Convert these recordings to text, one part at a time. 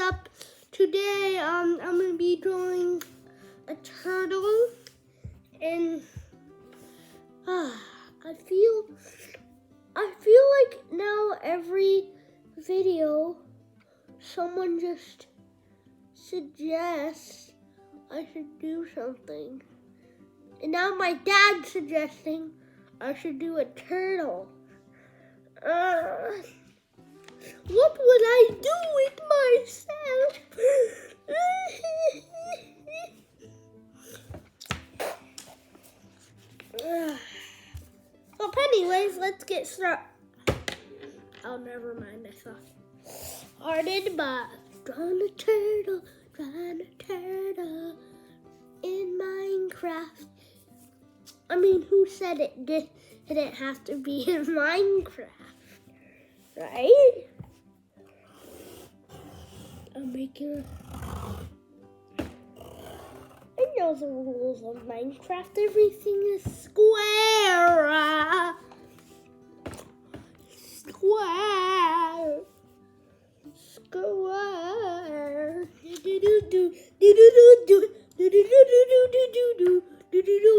up? Today, I'm gonna be drawing a turtle, and I feel like now every video, someone just suggests I should do something, and now my dad's suggesting I should do a turtle. What would I do with myself? Well, anyways, let's get started. Oh, never mind. I thought. Started by drawing a turtle in Minecraft. I mean, who said it didn't have to be in Minecraft? Right? I'm making. I know the rules of Minecraft. Everything is square. Square. Square. Do do do do do do do do do do do do do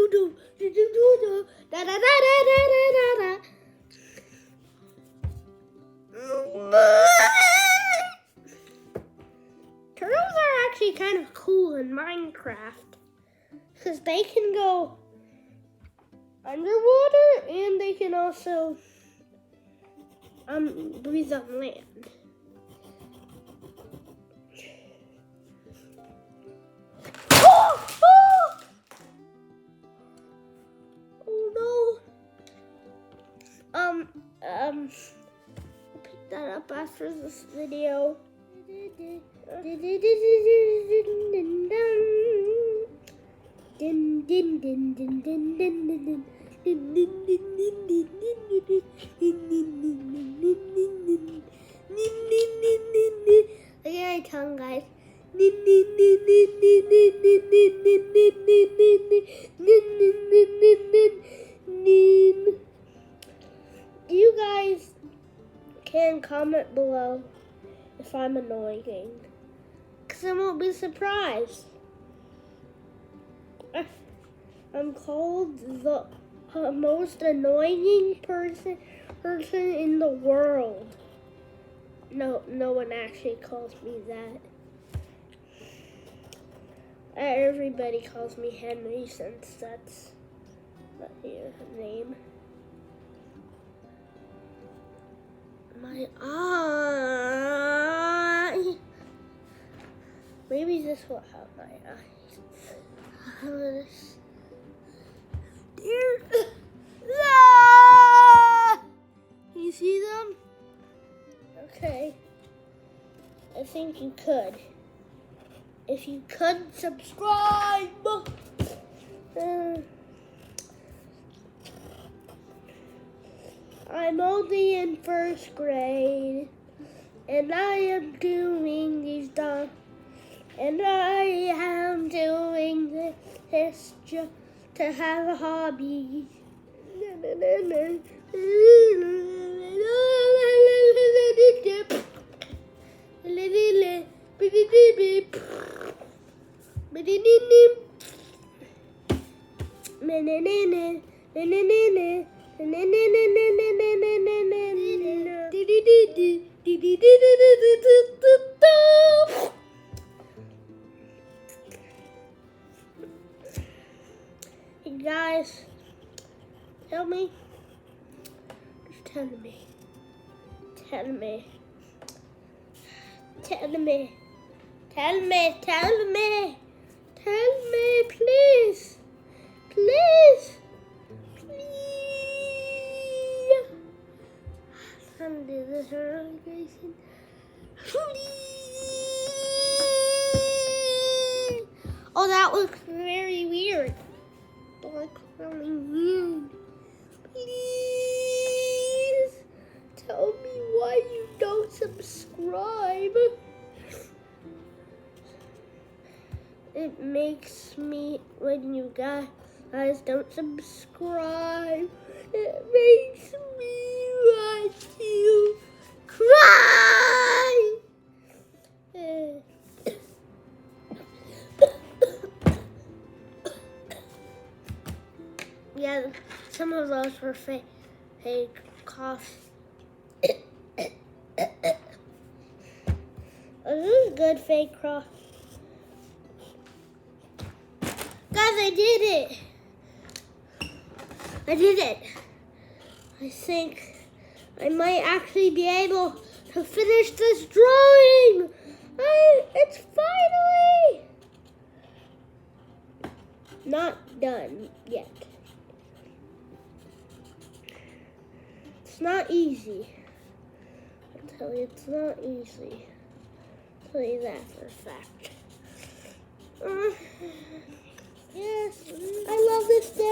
do do do do da da da da da da da. Turtles are actually kind of cool in Minecraft because they can go underwater and they can also breathe on land. Oh no! I'll pick that up after this video. Look at my tongue, guys. You guys can comment below if I'm annoying, because I won't be surprised. I'm called the most annoying person in the world. No one actually calls me that. Everybody calls me Henry since that's my name. My eye. Maybe this will help my eyes. You see them? Okay. I think you could. If you could subscribe. I'm only in first grade, and I am doing these done, and I am doing this just to have a hobby. Hey guys, tell me. Just tell me. Tell me. Tell me. Tell me. Tell me. Tell me, please. Please. Please. I'm gonna do this organization. Please. Oh, that looks very weird. Like really weird. Please tell me why you don't subscribe. It makes me, when you guys don't subscribe, it makes me want to cry. then some of those were fake coughs. This is good fake cough. Guys, I did it. I think I might actually be able to finish this drawing. It's finally not done yet. It's not easy. I'll tell you, it's not easy. I'll tell you that for a fact. Yes, I love this day.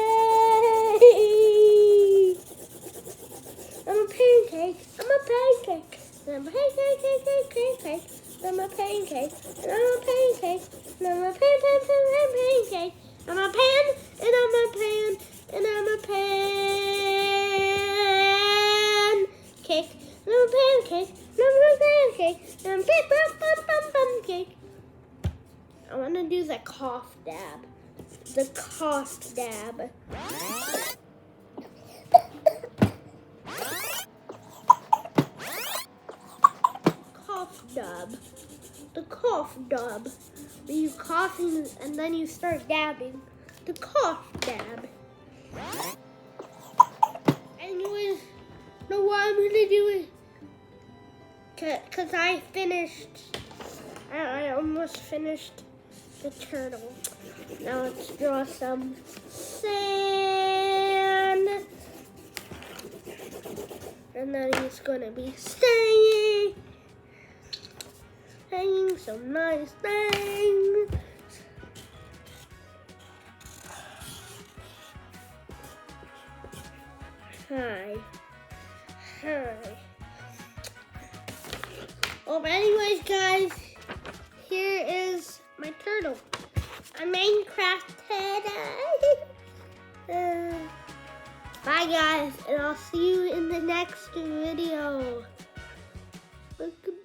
I'm a pancake. I'm a pancake. I'm a pancake. I'm a pancake. And I'm a pancake. And I'm a pancake. I'm a pan. And I'm a pan. And I'm a pancake. And I'm a pancake. And I'm a pancake. And I'm a pancake. I want to do the cough dab. The cough dab. Cough dab. The cough dab. Where you coughing and then you start dabbing. The cough dab. Anyways, know what I'm gonna do it? Cause I finished. I almost finished the turtle. Now let's draw some sand. And then he's gonna be saying some nice things. Hi. Well, but anyways, guys, here is my turtle. A Minecraft turtle. Bye, guys, and I'll see you in the next video. Goodbye.